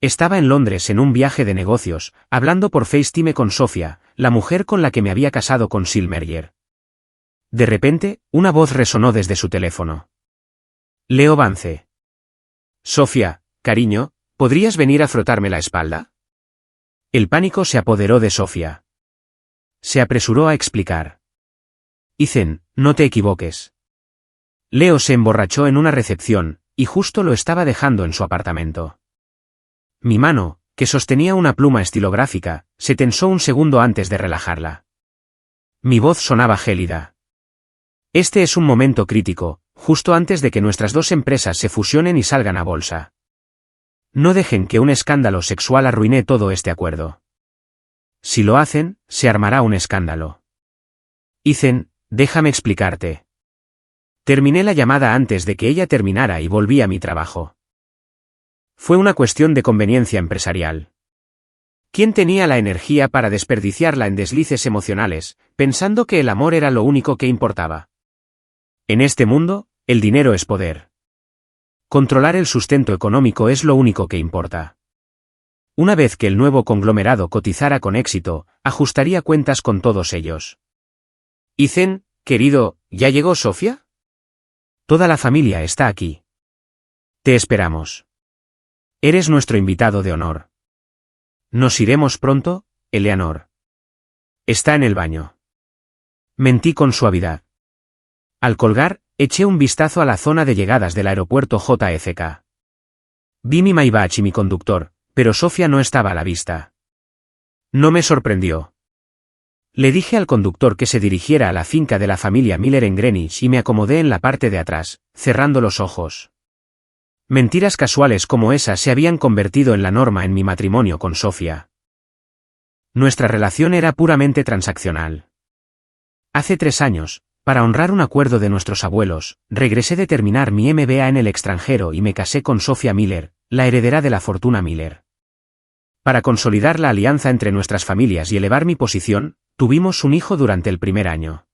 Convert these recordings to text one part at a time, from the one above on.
Estaba en Londres en un viaje de negocios, hablando por FaceTime con Sofía, la mujer con la que me había casado con Silmerger. De repente, una voz resonó desde su teléfono. Leo Vance. Sofía, cariño, ¿podrías venir a frotarme la espalda? El pánico se apoderó de Sofía. Se apresuró a explicar. Ethan, no te equivoques. Leo se emborrachó en una recepción, y justo lo estaba dejando en su apartamento. Mi mano, que sostenía una pluma estilográfica, se tensó un segundo antes de relajarla. Mi voz sonaba gélida. Este es un momento crítico, justo antes de que nuestras dos empresas se fusionen y salgan a bolsa. No dejen que un escándalo sexual arruine todo este acuerdo. Si lo hacen, se armará un escándalo. Ethan, déjame explicarte. Terminé la llamada antes de que ella terminara y volví a mi trabajo. Fue una cuestión de conveniencia empresarial. ¿Quién tenía la energía para desperdiciarla en deslices emocionales, pensando que el amor era lo único que importaba? En este mundo, el dinero es poder. Controlar el sustento económico es lo único que importa. Una vez que el nuevo conglomerado cotizara con éxito, ajustaría cuentas con todos ellos. Ethan, querido, ¿ya llegó Sofía? Toda la familia está aquí. Te esperamos. Eres nuestro invitado de honor. Nos iremos pronto, Eleanor. Está en el baño. Mentí con suavidad. Al colgar, eché un vistazo a la zona de llegadas del aeropuerto JFK. Vi mi Maybach y mi conductor, pero Sofía no estaba a la vista. No me sorprendió. Le dije al conductor que se dirigiera a la finca de la familia Miller en Greenwich y me acomodé en la parte de atrás, cerrando los ojos. Mentiras casuales como esa se habían convertido en la norma en mi matrimonio con Sofía. Nuestra relación era puramente transaccional. Hace 3 años, para honrar un acuerdo de nuestros abuelos, regresé de terminar mi MBA en el extranjero y me casé con Sofía Miller, la heredera de la fortuna Miller. Para consolidar la alianza entre nuestras familias y elevar mi posición, tuvimos un hijo durante el primer año.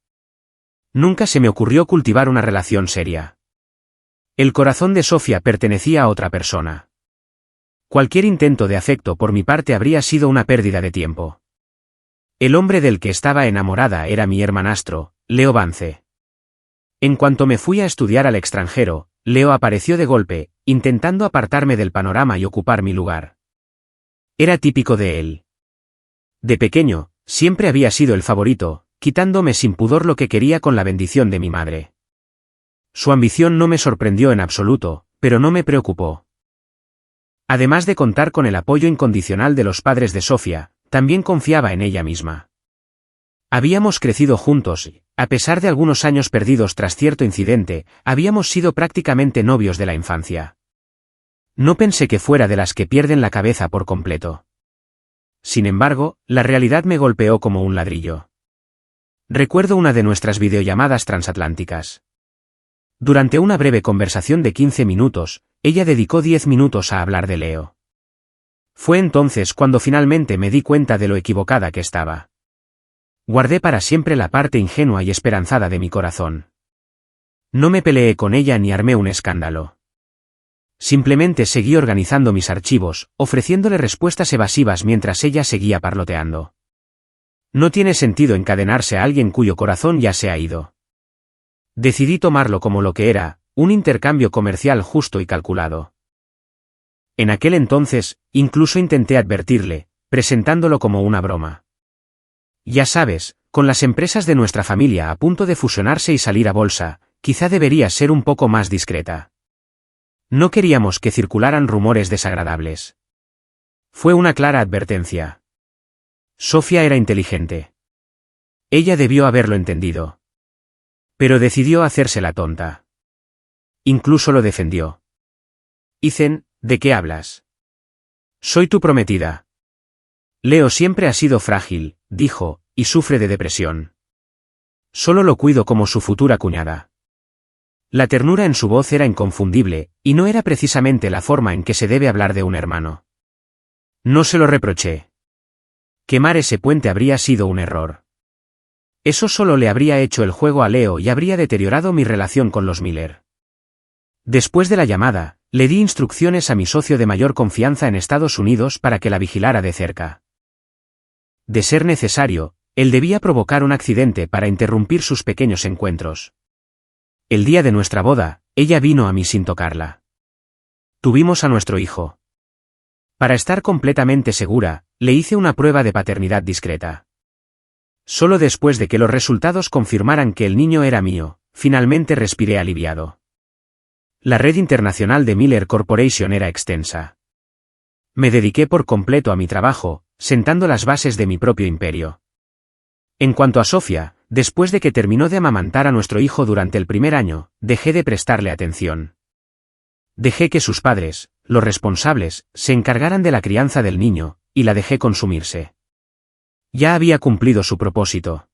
Nunca se me ocurrió cultivar una relación seria. El corazón de Sofía pertenecía a otra persona. Cualquier intento de afecto por mi parte habría sido una pérdida de tiempo. El hombre del que estaba enamorada era mi hermanastro, Leo Vance. En cuanto me fui a estudiar al extranjero, Leo apareció de golpe, intentando apartarme del panorama y ocupar mi lugar. Era típico de él. De pequeño, siempre había sido el favorito, quitándome sin pudor lo que quería con la bendición de mi madre. Su ambición no me sorprendió en absoluto, pero no me preocupó. Además de contar con el apoyo incondicional de los padres de Sofía, también confiaba en ella misma. Habíamos crecido juntos y, a pesar de algunos años perdidos tras cierto incidente, habíamos sido prácticamente novios de la infancia. No pensé que fuera de las que pierden la cabeza por completo. Sin embargo, la realidad me golpeó como un ladrillo. Recuerdo una de nuestras videollamadas transatlánticas. Durante una breve conversación de 15 minutos, ella dedicó 10 minutos a hablar de Leo. Fue entonces cuando finalmente me di cuenta de lo equivocada que estaba. Guardé para siempre la parte ingenua y esperanzada de mi corazón. No me peleé con ella ni armé un escándalo. Simplemente seguí organizando mis archivos, ofreciéndole respuestas evasivas mientras ella seguía parloteando. No tiene sentido encadenarse a alguien cuyo corazón ya se ha ido. Decidí tomarlo como lo que era, un intercambio comercial justo y calculado. En aquel entonces, incluso intenté advertirle, presentándolo como una broma. Ya sabes, con las empresas de nuestra familia a punto de fusionarse y salir a bolsa, quizá deberías ser un poco más discreta. No queríamos que circularan rumores desagradables. Fue una clara advertencia. Sofía era inteligente. Ella debió haberlo entendido. Pero decidió hacerse la tonta. Incluso lo defendió. Ethan, ¿de qué hablas? Soy tu prometida. Leo siempre ha sido frágil, dijo, y sufre de depresión. Solo lo cuido como su futura cuñada. La ternura en su voz era inconfundible, y no era precisamente la forma en que se debe hablar de un hermano. No se lo reproché. Quemar ese puente habría sido un error. Eso solo le habría hecho el juego a Leo y habría deteriorado mi relación con los Miller. Después de la llamada, Le di instrucciones a mi socio de mayor confianza en Estados Unidos para que la vigilara de cerca. De ser necesario, él debía provocar un accidente para interrumpir sus pequeños encuentros. El día de nuestra boda, ella vino a mí sin tocarla. Tuvimos a nuestro hijo. Para estar completamente segura, le hice una prueba de paternidad discreta. Solo después de que los resultados confirmaran que el niño era mío, finalmente respiré aliviado. La red internacional de Miller Corporation era extensa. Me dediqué por completo a mi trabajo, sentando las bases de mi propio imperio. En cuanto a Sofía, después de que terminó de amamantar a nuestro hijo durante el primer año, dejé de prestarle atención. Dejé que sus padres, los responsables, se encargaran de la crianza del niño, y la dejé consumirse. Ya había cumplido su propósito.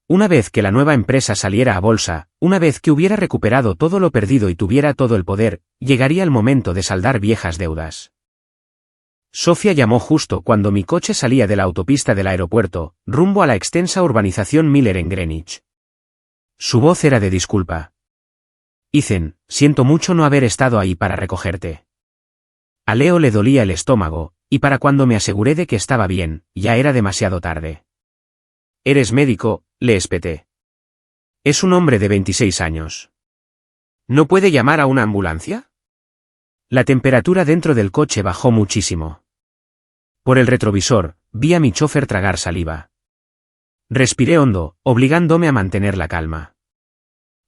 Una vez que la nueva empresa saliera a bolsa, una vez que hubiera recuperado todo lo perdido y tuviera todo el poder, llegaría el momento de saldar viejas deudas. Sofía llamó justo cuando mi coche salía de la autopista del aeropuerto, rumbo a la extensa urbanización Miller en Greenwich. Su voz era de disculpa. Ethan, siento mucho no haber estado ahí para recogerte. A Leo le dolía el estómago, y para cuando me aseguré de que estaba bien, ya era demasiado tarde. ¿Eres médico?, le espeté. Es un hombre de 26 años. ¿No puede llamar a una ambulancia? La temperatura dentro del coche bajó muchísimo. Por el retrovisor, vi a mi chofer tragar saliva. Respiré hondo, obligándome a mantener la calma.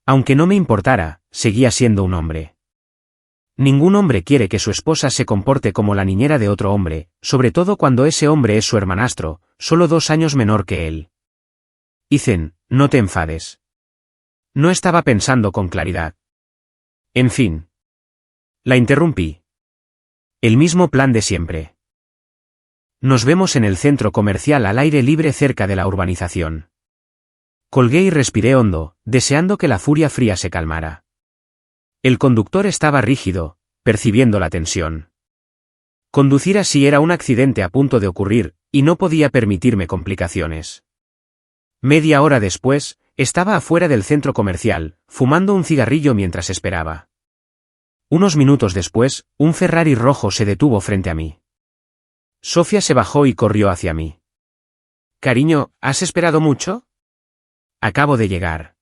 Aunque no me importara, seguía siendo un hombre. Ningún hombre quiere que su esposa se comporte como la niñera de otro hombre, sobre todo cuando ese hombre es su hermanastro, solo 2 años menor que él. Ethan, no te enfades. No estaba pensando con claridad. En fin. La interrumpí. El mismo plan de siempre. Nos vemos en el centro comercial al aire libre cerca de la urbanización. Colgué y respiré hondo, deseando que la furia fría se calmara. El conductor estaba rígido, percibiendo la tensión. Conducir así era un accidente a punto de ocurrir, y no podía permitirme complicaciones. Media hora después, estaba afuera del centro comercial, fumando un cigarrillo mientras esperaba. Unos minutos después, un Ferrari rojo se detuvo frente a mí. Sofía se bajó y corrió hacia mí. Cariño, ¿has esperado mucho? Acabo de llegar.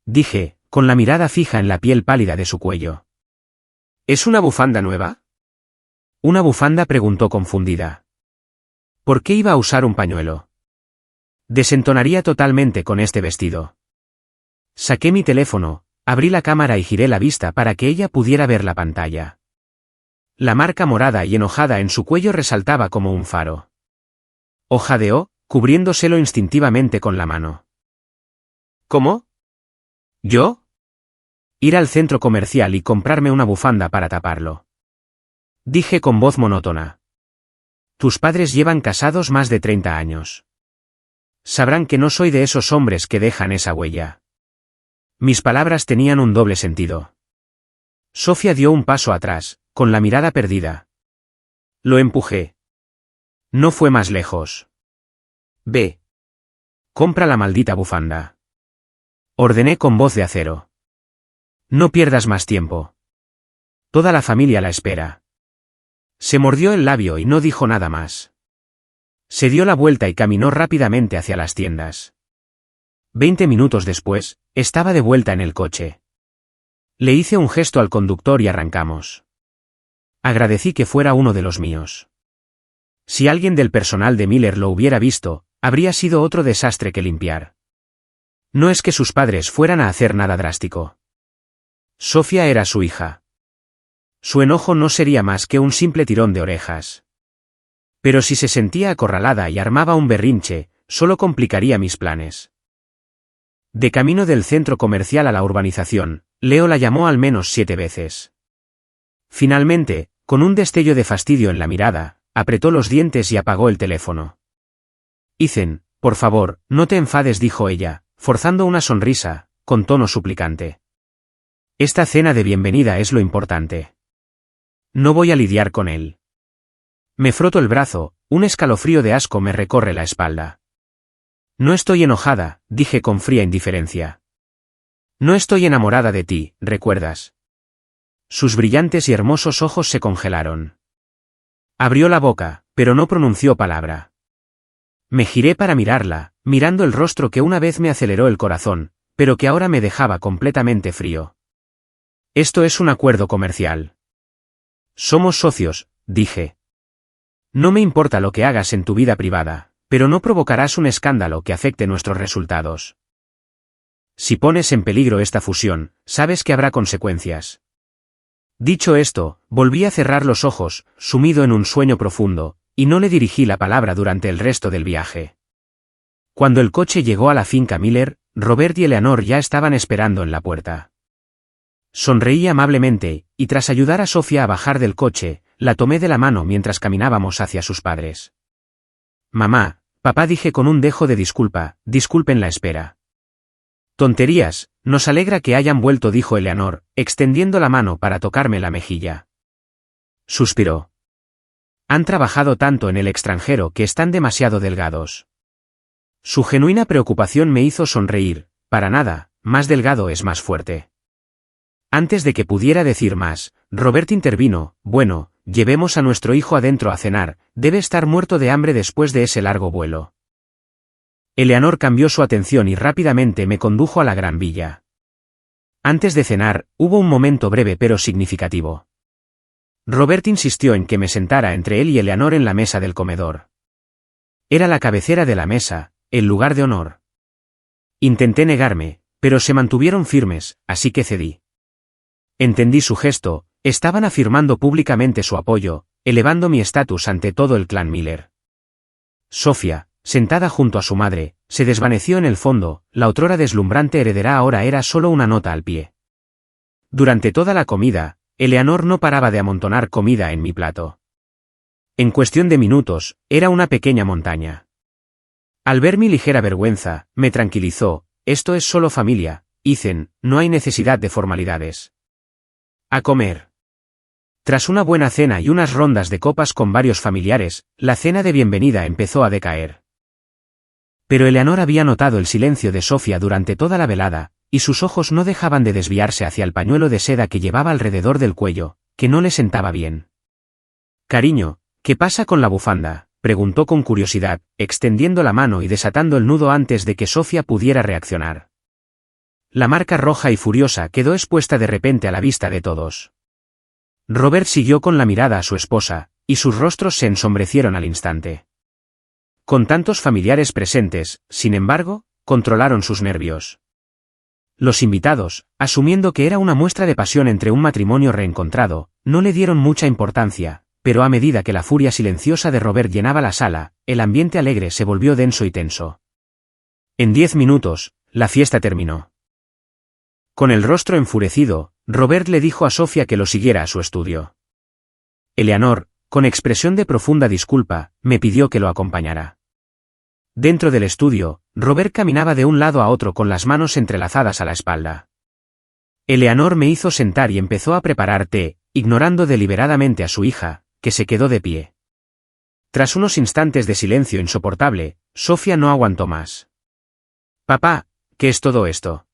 Dije, con la mirada fija en la piel pálida de su cuello. ¿Es una bufanda nueva? Una bufanda, preguntó confundida. ¿Por qué iba a usar un pañuelo? Desentonaría totalmente con este vestido. Saqué mi teléfono, abrí la cámara y giré la vista para que ella pudiera ver la pantalla. La marca morada y enojada en su cuello resaltaba como un faro. Jadeó, cubriéndoselo instintivamente con la mano. ¿Cómo? ¿Yo? Ir al centro comercial y comprarme una bufanda para taparlo. Dije con voz monótona. Tus padres llevan casados más de 30 años. Sabrán que no soy de esos hombres que dejan esa huella. Mis palabras tenían un doble sentido. Sofía dio un paso atrás, con la mirada perdida. Lo empujé. No fue más lejos. Ve. Compra la maldita bufanda. Ordené con voz de acero. No pierdas más tiempo. Toda la familia la espera. Se mordió el labio y no dijo nada más. Se dio la vuelta y caminó rápidamente hacia las tiendas. 20 minutos después, estaba de vuelta en el coche. Le hice un gesto al conductor y arrancamos. Agradecí que fuera uno de los míos. Si alguien del personal de Miller lo hubiera visto, habría sido otro desastre que limpiar. No es que sus padres fueran a hacer nada drástico. Sofía era su hija. Su enojo no sería más que un simple tirón de orejas. Pero si se sentía acorralada y armaba un berrinche, solo complicaría mis planes. De camino del centro comercial a la urbanización, Leo la llamó al menos 7 veces. Finalmente, con un destello de fastidio en la mirada, apretó los dientes y apagó el teléfono. Ethan, por favor, no te enfades, dijo ella, forzando una sonrisa, con tono suplicante. Esta cena de bienvenida es lo importante. No voy a lidiar con él. Me froto el brazo, un escalofrío de asco me recorre la espalda. No estoy enojada, dije con fría indiferencia. No estoy enamorada de ti, ¿recuerdas? Sus brillantes y hermosos ojos se congelaron. Abrió la boca, pero no pronunció palabra. Me giré para mirarla, mirando el rostro que una vez me aceleró el corazón, pero que ahora me dejaba completamente frío. Esto es un acuerdo comercial. Somos socios, dije. No me importa lo que hagas en tu vida privada, pero no provocarás un escándalo que afecte nuestros resultados. Si pones en peligro esta fusión, sabes que habrá consecuencias. Dicho esto, volví a cerrar los ojos, sumido en un sueño profundo, y no le dirigí la palabra durante el resto del viaje. Cuando el coche llegó a la finca Miller, Robert y Eleanor ya estaban esperando en la puerta. Sonreí amablemente, y tras ayudar a Sofía a bajar del coche, la tomé de la mano mientras caminábamos hacia sus padres. Mamá, papá, dije con un dejo de disculpa, disculpen la espera. Tonterías, nos alegra que hayan vuelto, dijo Eleanor, extendiendo la mano para tocarme la mejilla. Suspiró. Han trabajado tanto en el extranjero que están demasiado delgados. Su genuina preocupación me hizo sonreír. Para nada, más delgado es más fuerte. Antes de que pudiera decir más, Robert intervino. Bueno, llevemos a nuestro hijo adentro a cenar, debe estar muerto de hambre después de ese largo vuelo. Eleanor cambió su atención y rápidamente me condujo a la gran villa. Antes de cenar, hubo un momento breve pero significativo. Robert insistió en que me sentara entre él y Eleanor en la mesa del comedor. Era la cabecera de la mesa, el lugar de honor. Intenté negarme, pero se mantuvieron firmes, así que cedí. Entendí su gesto, estaban afirmando públicamente su apoyo, elevando mi estatus ante todo el clan Miller. Sofía, sentada junto a su madre, se desvaneció en el fondo, la otrora deslumbrante heredera ahora era solo una nota al pie. Durante toda la comida, Eleanor no paraba de amontonar comida en mi plato. En cuestión de minutos, era una pequeña montaña. Al ver mi ligera vergüenza, me tranquilizó, esto es solo familia, Ethan, no hay necesidad de formalidades. A comer. Tras una buena cena y unas rondas de copas con varios familiares, la cena de bienvenida empezó a decaer. Pero Eleanor había notado el silencio de Sofía durante toda la velada, y sus ojos no dejaban de desviarse hacia el pañuelo de seda que llevaba alrededor del cuello, que no le sentaba bien. Cariño, ¿qué pasa con la bufanda?, preguntó con curiosidad, extendiendo la mano y desatando el nudo antes de que Sofía pudiera reaccionar. La marca roja y furiosa quedó expuesta de repente a la vista de todos. Robert siguió con la mirada a su esposa, y sus rostros se ensombrecieron al instante. Con tantos familiares presentes, sin embargo, controlaron sus nervios. Los invitados, asumiendo que era una muestra de pasión entre un matrimonio reencontrado, no le dieron mucha importancia, pero a medida que la furia silenciosa de Robert llenaba la sala, el ambiente alegre se volvió denso y tenso. En 10 minutos, la fiesta terminó. Con el rostro enfurecido, Robert le dijo a Sofía que lo siguiera a su estudio. Eleanor, con expresión de profunda disculpa, me pidió que lo acompañara. Dentro del estudio, Robert caminaba de un lado a otro con las manos entrelazadas a la espalda. Eleanor me hizo sentar y empezó a preparar té, ignorando deliberadamente a su hija, que se quedó de pie. Tras unos instantes de silencio insoportable, Sofía no aguantó más. Papá, ¿qué es todo esto?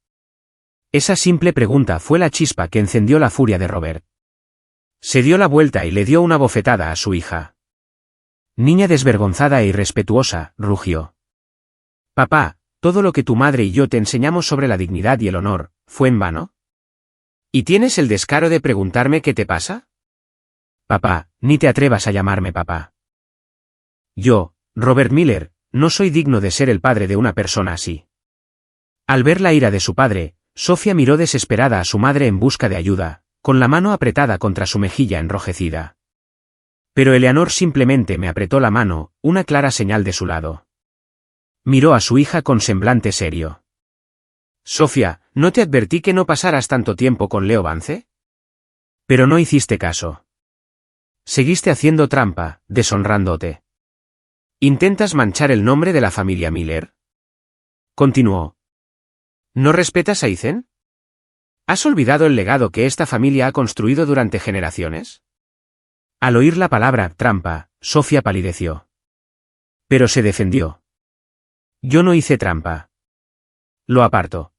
Esa simple pregunta fue la chispa que encendió la furia de Robert. Se dio la vuelta y le dio una bofetada a su hija. Niña desvergonzada e irrespetuosa, rugió. Papá, todo lo que tu madre y yo te enseñamos sobre la dignidad y el honor, ¿fue en vano? ¿Y tienes el descaro de preguntarme qué te pasa? Papá, ni te atrevas a llamarme papá. Yo, Robert Miller, no soy digno de ser el padre de una persona así. Al ver la ira de su padre, Sofía miró desesperada a su madre en busca de ayuda, con la mano apretada contra su mejilla enrojecida. Pero Eleanor simplemente me apretó la mano, una clara señal de su lado. Miró a su hija con semblante serio. Sofía, ¿no te advertí que no pasaras tanto tiempo con Leo Vance? Pero no hiciste caso. Seguiste haciendo trampa, deshonrándote. ¿Intentas manchar el nombre de la familia Miller? Continuó. ¿No respetas a Ethan? ¿Has olvidado el legado que esta familia ha construido durante generaciones? Al oír la palabra trampa, Sofía palideció. Pero se defendió. Yo no hice trampa. Lo aparto.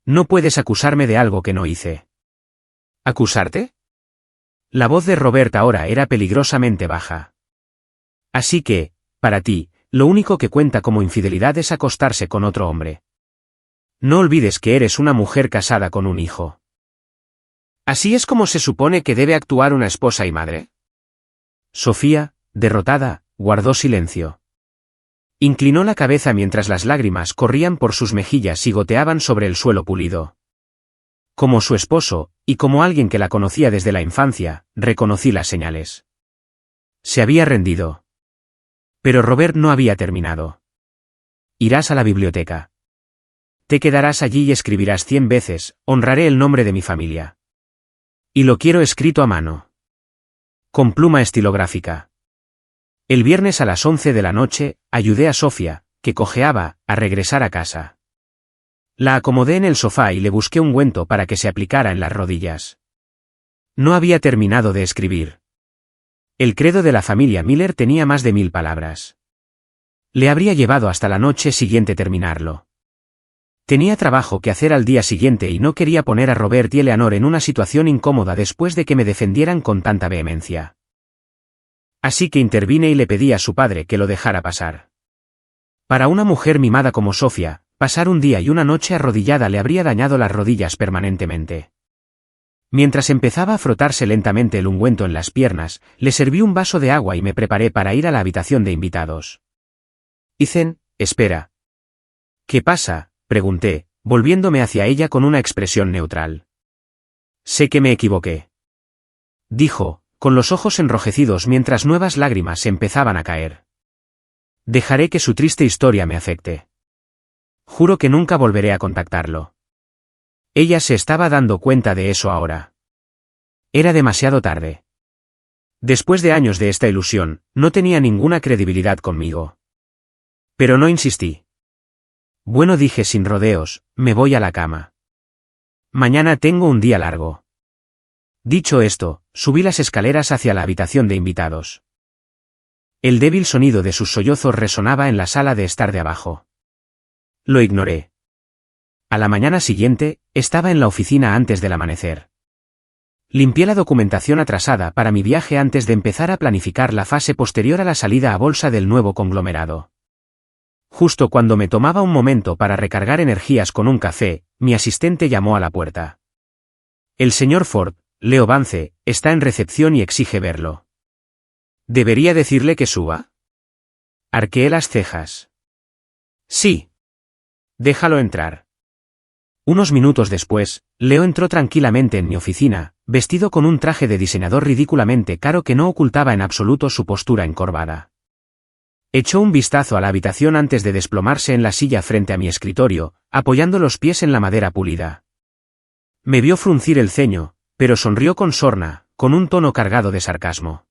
No puedes acusarme de algo que no hice. ¿Acusarte? La voz de Robert ahora era peligrosamente baja. Así que, para ti, lo único que cuenta como infidelidad es acostarse con otro hombre. No olvides que eres una mujer casada con un hijo. ¿Así es como se supone que debe actuar una esposa y madre? Sofía, derrotada, guardó silencio. Inclinó la cabeza mientras las lágrimas corrían por sus mejillas y goteaban sobre el suelo pulido. Como su esposo, y como alguien que la conocía desde la infancia, reconocí las señales. Se había rendido. Pero Robert no había terminado. Irás a la biblioteca. Te quedarás allí y escribirás 100 veces, honraré el nombre de mi familia. Y lo quiero escrito a mano. Con pluma estilográfica. El viernes a las 11 de la noche, ayudé a Sofía, que cojeaba, a regresar a casa. La acomodé en el sofá y le busqué un ungüento para que se aplicara en las rodillas. No había terminado de escribir. El credo de la familia Miller tenía más de 1000 palabras. Le habría llevado hasta la noche siguiente terminarlo. Tenía trabajo que hacer al día siguiente y no quería poner a Robert y Eleanor en una situación incómoda después de que me defendieran con tanta vehemencia. Así que intervine y le pedí a su padre que lo dejara pasar. Para una mujer mimada como Sofía, pasar un día y una noche arrodillada le habría dañado las rodillas permanentemente. Mientras empezaba a frotarse lentamente el ungüento en las piernas, le serví un vaso de agua y me preparé para ir a la habitación de invitados. Ethan, espera. ¿Qué pasa?, pregunté, volviéndome hacia ella con una expresión neutral. Sé que me equivoqué. Dijo, con los ojos enrojecidos mientras nuevas lágrimas empezaban a caer. Dejaré que su triste historia me afecte. Juro que nunca volveré a contactarlo. Ella se estaba dando cuenta de eso ahora. Era demasiado tarde. Después de años de esta ilusión, no tenía ninguna credibilidad conmigo. Pero no insistí. Bueno, dije sin rodeos, me voy a la cama. Mañana tengo un día largo. Dicho esto, subí las escaleras hacia la habitación de invitados. El débil sonido de sus sollozos resonaba en la sala de estar de abajo. Lo ignoré. A la mañana siguiente, estaba en la oficina antes del amanecer. Limpié la documentación atrasada para mi viaje antes de empezar a planificar la fase posterior a la salida a bolsa del nuevo conglomerado. Justo cuando me tomaba un momento para recargar energías con un café, mi asistente llamó a la puerta. El señor Ford, Leo Vance, está en recepción y exige verlo. ¿Debería decirle que suba? Arqueé las cejas. Sí. Déjalo entrar. Unos minutos después, Leo entró tranquilamente en mi oficina, vestido con un traje de diseñador ridículamente caro que no ocultaba en absoluto su postura encorvada. Echó un vistazo a la habitación antes de desplomarse en la silla frente a mi escritorio, apoyando los pies en la madera pulida. Me vio fruncir el ceño, pero sonrió con sorna, con un tono cargado de sarcasmo.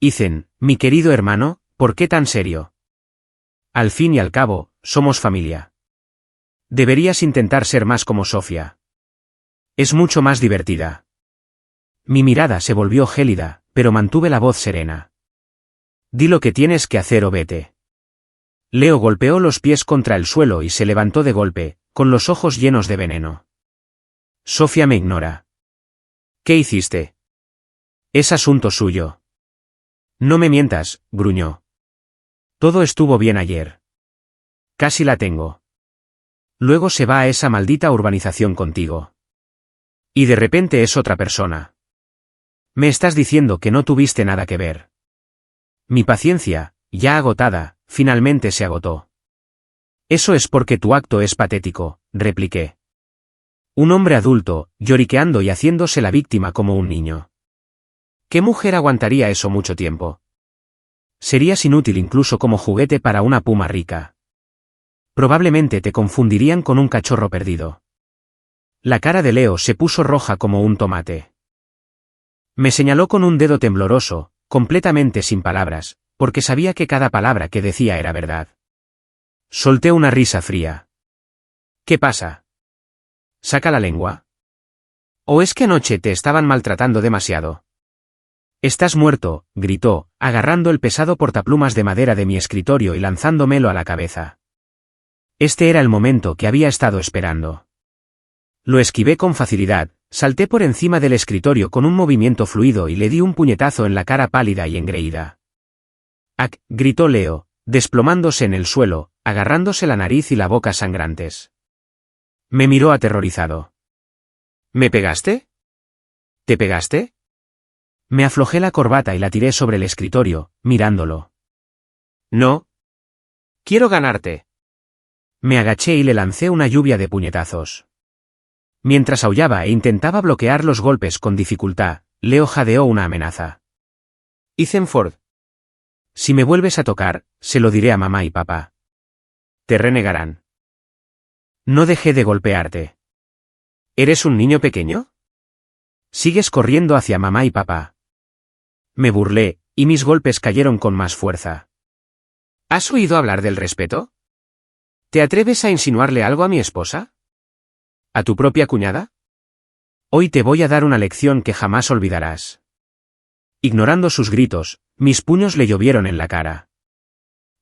Ethan, mi querido hermano, ¿por qué tan serio? Al fin y al cabo, somos familia. Deberías intentar ser más como Sofía. Es mucho más divertida. Mi mirada se volvió gélida, pero mantuve la voz serena. Di lo que tienes que hacer o vete. Leo golpeó los pies contra el suelo y se levantó de golpe, con los ojos llenos de veneno. Sofía me ignora. ¿Qué hiciste? Es asunto suyo. No me mientas, gruñó. Todo estuvo bien ayer. Casi la tengo. Luego se va a esa maldita urbanización contigo. Y de repente es otra persona. Me estás diciendo que no tuviste nada que ver. Mi paciencia, ya agotada, finalmente se agotó. Eso es porque tu acto es patético, repliqué. Un hombre adulto, lloriqueando y haciéndose la víctima como un niño. ¿Qué mujer aguantaría eso mucho tiempo? Serías inútil incluso como juguete para una puma rica. Probablemente te confundirían con un cachorro perdido. La cara de Leo se puso roja como un tomate. Me señaló con un dedo tembloroso, completamente sin palabras, porque sabía que cada palabra que decía era verdad. Solté una risa fría. ¿Qué pasa? ¿Saca la lengua? ¿O es que anoche te estaban maltratando demasiado? Estás muerto, gritó, agarrando el pesado portaplumas de madera de mi escritorio y lanzándomelo a la cabeza. Este era el momento que había estado esperando. Lo esquivé con facilidad, Salté por encima del escritorio con un movimiento fluido y le di un puñetazo en la cara pálida y engreída. ¡Ac! Gritó Leo, desplomándose en el suelo, agarrándose la nariz y la boca sangrantes. Me miró aterrorizado. ¿Me pegaste? ¿Te pegaste? Me aflojé la corbata y la tiré sobre el escritorio, mirándolo. No. Quiero ganarte. Me agaché y le lancé una lluvia de puñetazos. Mientras aullaba e intentaba bloquear los golpes con dificultad, Leo jadeó una amenaza. Ethan Ford. Si me vuelves a tocar, se lo diré a mamá y papá. Te renegarán. No dejé de golpearte. ¿Eres un niño pequeño? Sigues corriendo hacia mamá y papá. Me burlé, y mis golpes cayeron con más fuerza. ¿Has oído hablar del respeto? ¿Te atreves a insinuarle algo a mi esposa? ¿A tu propia cuñada? Hoy te voy a dar una lección que jamás olvidarás. Ignorando sus gritos, mis puños le llovieron en la cara.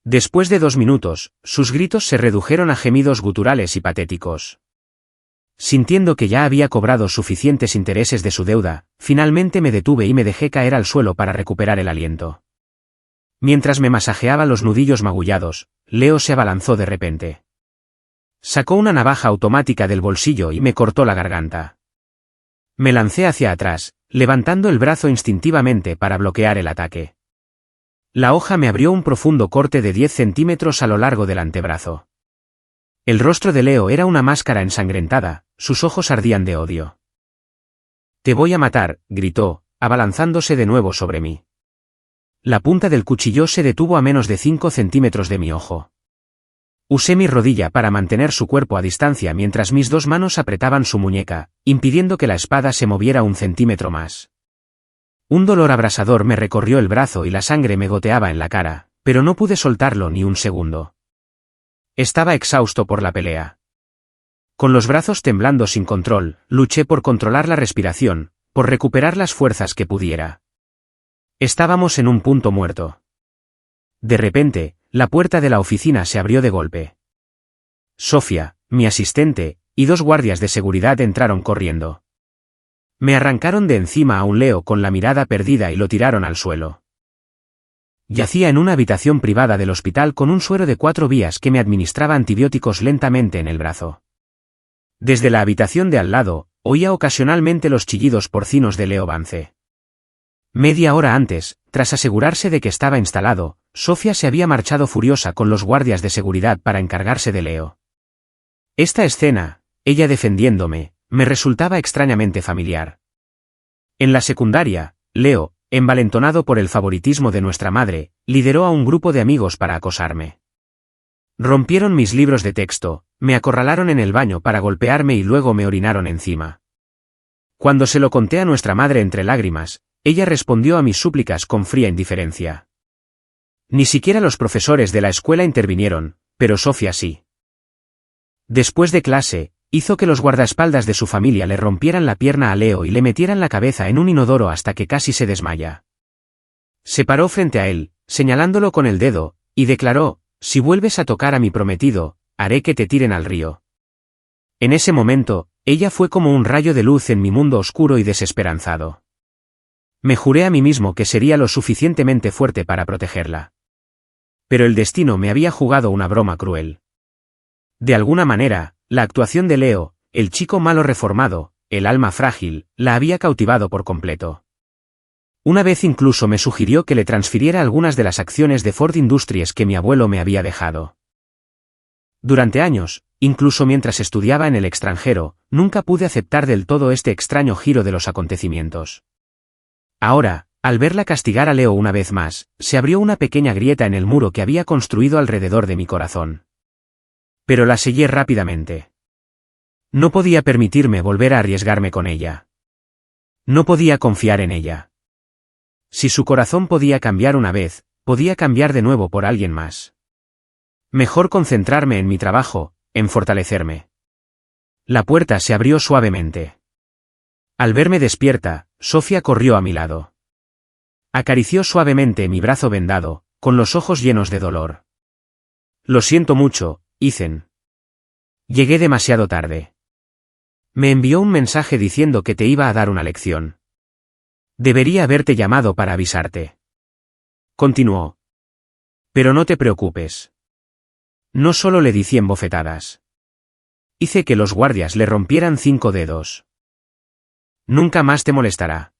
Después de 2 minutos, sus gritos se redujeron a gemidos guturales y patéticos. Sintiendo que ya había cobrado suficientes intereses de su deuda, finalmente me detuve y me dejé caer al suelo para recuperar el aliento. Mientras me masajeaba los nudillos magullados, Leo se abalanzó de repente. Sacó una navaja automática del bolsillo y me cortó la garganta. Me lancé hacia atrás, levantando el brazo instintivamente para bloquear el ataque. La hoja me abrió un profundo corte de 10 centímetros a lo largo del antebrazo. El rostro de Leo era una máscara ensangrentada, sus ojos ardían de odio. «Te voy a matar», gritó, abalanzándose de nuevo sobre mí. La punta del cuchillo se detuvo a menos de 5 centímetros de mi ojo. Usé mi rodilla para mantener su cuerpo a distancia mientras mis 2 manos apretaban su muñeca, impidiendo que la espada se moviera 1 centímetro más. Un dolor abrasador me recorrió el brazo y la sangre me goteaba en la cara, pero no pude soltarlo ni un segundo. Estaba exhausto por la pelea. Con los brazos temblando sin control, luché por controlar la respiración, por recuperar las fuerzas que pudiera. Estábamos en un punto muerto. De repente, la puerta de la oficina se abrió de golpe. Sofía, mi asistente, y 2 guardias de seguridad entraron corriendo. Me arrancaron de encima a un Leo con la mirada perdida y lo tiraron al suelo. Yacía en una habitación privada del hospital con un suero de 4 vías que me administraba antibióticos lentamente en el brazo. Desde la habitación de al lado, oía ocasionalmente los chillidos porcinos de Leo Vance. Media hora antes, tras asegurarse de que estaba instalado, Sofía se había marchado furiosa con los guardias de seguridad para encargarse de Leo. Esta escena, ella defendiéndome, me resultaba extrañamente familiar. En la secundaria, Leo, envalentonado por el favoritismo de nuestra madre, lideró a un grupo de amigos para acosarme. Rompieron mis libros de texto, me acorralaron en el baño para golpearme y luego me orinaron encima. Cuando se lo conté a nuestra madre entre lágrimas, ella respondió a mis súplicas con fría indiferencia. Ni siquiera los profesores de la escuela intervinieron, pero Sofía sí. Después de clase, hizo que los guardaespaldas de su familia le rompieran la pierna a Leo y le metieran la cabeza en un inodoro hasta que casi se desmaya. Se paró frente a él, señalándolo con el dedo, y declaró: «Si vuelves a tocar a mi prometido, haré que te tiren al río». En ese momento, ella fue como un rayo de luz en mi mundo oscuro y desesperanzado. Me juré a mí mismo que sería lo suficientemente fuerte para protegerla. Pero el destino me había jugado una broma cruel. De alguna manera, la actuación de Leo, el chico malo reformado, el alma frágil, la había cautivado por completo. Una vez incluso me sugirió que le transfiriera algunas de las acciones de Ford Industries que mi abuelo me había dejado. Durante años, incluso mientras estudiaba en el extranjero, nunca pude aceptar del todo este extraño giro de los acontecimientos. Ahora, al verla castigar a Leo una vez más, se abrió una pequeña grieta en el muro que había construido alrededor de mi corazón. Pero la sellé rápidamente. No podía permitirme volver a arriesgarme con ella. No podía confiar en ella. Si su corazón podía cambiar una vez, podía cambiar de nuevo por alguien más. Mejor concentrarme en mi trabajo, en fortalecerme. La puerta se abrió suavemente. Al verme despierta, Sofía corrió a mi lado. Acarició suavemente mi brazo vendado, con los ojos llenos de dolor. Lo siento mucho, Ethan. Llegué demasiado tarde. Me envió un mensaje diciendo que te iba a dar una lección. Debería haberte llamado para avisarte. Continuó. Pero no te preocupes. No solo le di 100 bofetadas. Hice que los guardias le rompieran 5 dedos. Nunca más te molestará.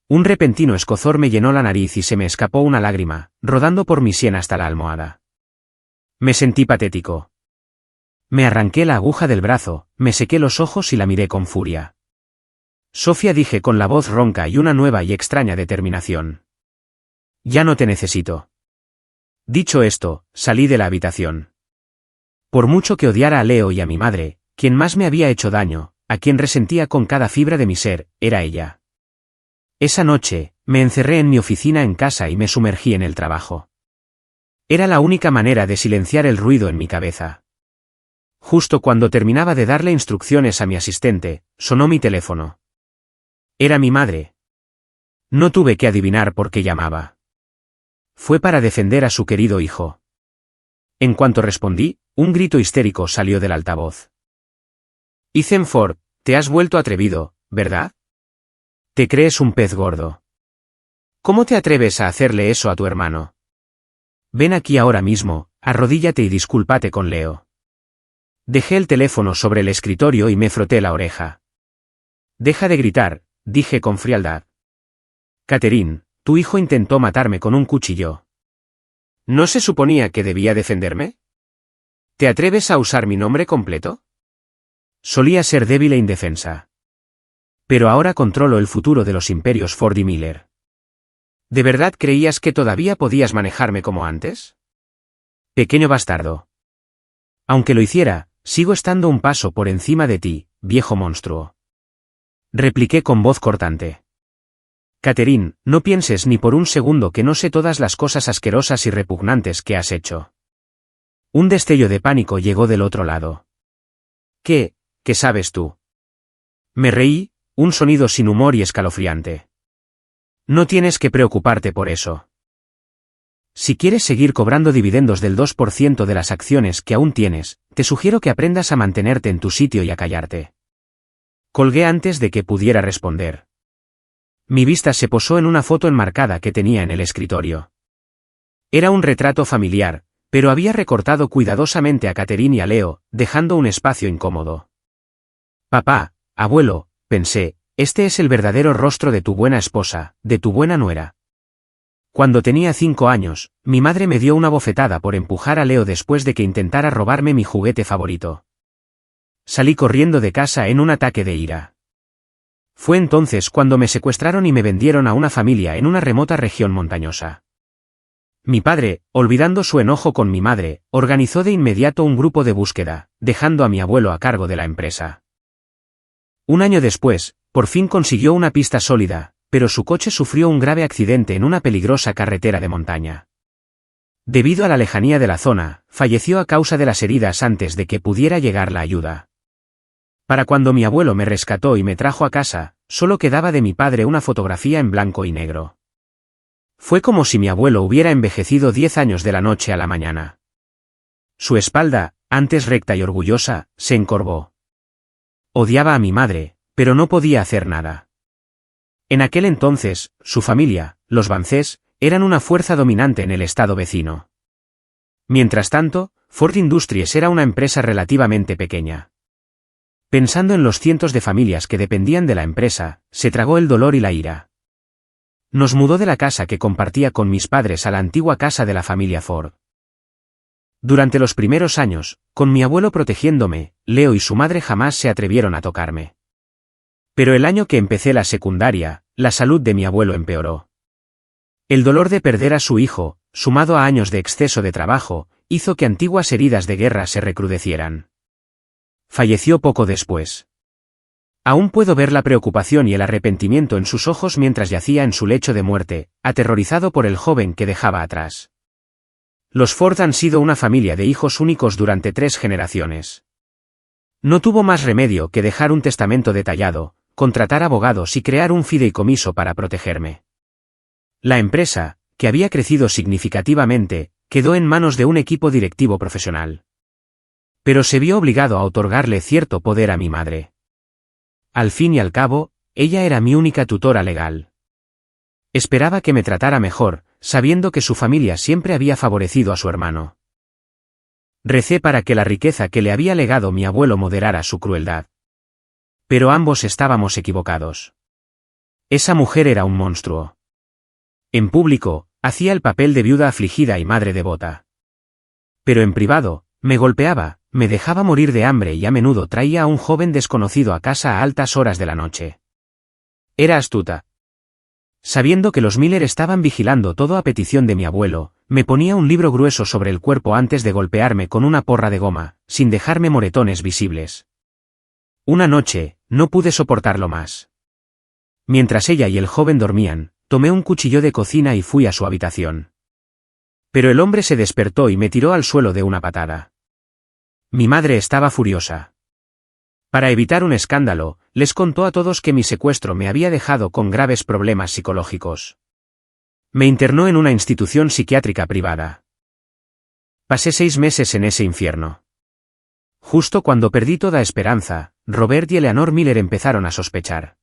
Un repentino escozor me llenó la nariz y se me escapó una lágrima, rodando por mi sien hasta la almohada. Me sentí patético. Me arranqué la aguja del brazo, me sequé los ojos y la miré con furia. Sofía, dije con la voz ronca y una nueva y extraña determinación. Ya no te necesito. Dicho esto, salí de la habitación. Por mucho que odiara a Leo y a mi madre, quien más me había hecho daño, a quien resentía con cada fibra de mi ser, era ella. Esa noche, me encerré en mi oficina en casa y me sumergí en el trabajo. Era la única manera de silenciar el ruido en mi cabeza. Justo cuando terminaba de darle instrucciones a mi asistente, sonó mi teléfono. Era mi madre. No tuve que adivinar por qué llamaba. Fue para defender a su querido hijo. En cuanto respondí, un grito histérico salió del altavoz. Ethan Ford, te has vuelto atrevido, ¿verdad? Te crees un pez gordo. ¿Cómo te atreves a hacerle eso a tu hermano? Ven aquí ahora mismo, arrodíllate y discúlpate con Leo. Dejé el teléfono sobre el escritorio y me froté la oreja. Deja de gritar, dije con frialdad. Catherine, tu hijo intentó matarme con un cuchillo. ¿No se suponía que debía defenderme? ¿Te atreves a usar mi nombre completo? Solía ser débil e indefensa. Pero ahora controlo el futuro de los imperios Ford y Miller. ¿De verdad creías que todavía podías manejarme como antes? Pequeño bastardo. Aunque lo hiciera, sigo estando un paso por encima de ti, viejo monstruo. Repliqué con voz cortante. Catherine, no pienses ni por un segundo que no sé todas las cosas asquerosas y repugnantes que has hecho. Un destello de pánico llegó del otro lado. ¿Qué sabes tú? Me reí, un sonido sin humor y escalofriante. No tienes que preocuparte por eso. Si quieres seguir cobrando dividendos del 2% de las acciones que aún tienes, te sugiero que aprendas a mantenerte en tu sitio y a callarte. Colgué antes de que pudiera responder. Mi vista se posó en una foto enmarcada que tenía en el escritorio. Era un retrato familiar, pero había recortado cuidadosamente a Catherine y a Leo, dejando un espacio incómodo. Papá, abuelo, pensé, este es el verdadero rostro de tu buena esposa, de tu buena nuera. Cuando tenía 5 años, mi madre me dio una bofetada por empujar a Leo después de que intentara robarme mi juguete favorito. Salí corriendo de casa en un ataque de ira. Fue entonces cuando me secuestraron y me vendieron a una familia en una remota región montañosa. Mi padre, olvidando su enojo con mi madre, organizó de inmediato un grupo de búsqueda, dejando a mi abuelo a cargo de la empresa. Un año después, por fin consiguió una pista sólida, pero su coche sufrió un grave accidente en una peligrosa carretera de montaña. Debido a la lejanía de la zona, falleció a causa de las heridas antes de que pudiera llegar la ayuda. Para cuando mi abuelo me rescató y me trajo a casa, solo quedaba de mi padre una fotografía en blanco y negro. Fue como si mi abuelo hubiera envejecido 10 años de la noche a la mañana. Su espalda, antes recta y orgullosa, se encorvó. Odiaba a mi madre, pero no podía hacer nada. En aquel entonces, su familia, los Vancés, eran una fuerza dominante en el estado vecino. Mientras tanto, Ford Industries era una empresa relativamente pequeña. Pensando en los cientos de familias que dependían de la empresa, se tragó el dolor y la ira. Nos mudó de la casa que compartía con mis padres a la antigua casa de la familia Ford. Durante los primeros años, con mi abuelo protegiéndome, Leo y su madre jamás se atrevieron a tocarme. Pero el año que empecé la secundaria, la salud de mi abuelo empeoró. El dolor de perder a su hijo, sumado a años de exceso de trabajo, hizo que antiguas heridas de guerra se recrudecieran. Falleció poco después. Aún puedo ver la preocupación y el arrepentimiento en sus ojos mientras yacía en su lecho de muerte, aterrorizado por el joven que dejaba atrás. Los Ford han sido una familia de hijos únicos durante 3 generaciones. No tuvo más remedio que dejar un testamento detallado, contratar abogados y crear un fideicomiso para protegerme. La empresa, que había crecido significativamente, quedó en manos de un equipo directivo profesional. Pero se vio obligado a otorgarle cierto poder a mi madre. Al fin y al cabo, ella era mi única tutora legal. Esperaba que me tratara mejor, sabiendo que su familia siempre había favorecido a su hermano. Recé para que la riqueza que le había legado mi abuelo moderara su crueldad. Pero ambos estábamos equivocados. Esa mujer era un monstruo. En público, hacía el papel de viuda afligida y madre devota. Pero en privado, me golpeaba, me dejaba morir de hambre y a menudo traía a un joven desconocido a casa a altas horas de la noche. Era astuta. Sabiendo que los Miller estaban vigilando todo a petición de mi abuelo, me ponía un libro grueso sobre el cuerpo antes de golpearme con una porra de goma, sin dejarme moretones visibles. Una noche, no pude soportarlo más. Mientras ella y el joven dormían, tomé un cuchillo de cocina y fui a su habitación. Pero el hombre se despertó y me tiró al suelo de una patada. Mi madre estaba furiosa. Para evitar un escándalo, les contó a todos que mi secuestro me había dejado con graves problemas psicológicos. Me internó en una institución psiquiátrica privada. Pasé 6 meses en ese infierno. Justo cuando perdí toda esperanza, Robert y Eleanor Miller empezaron a sospechar.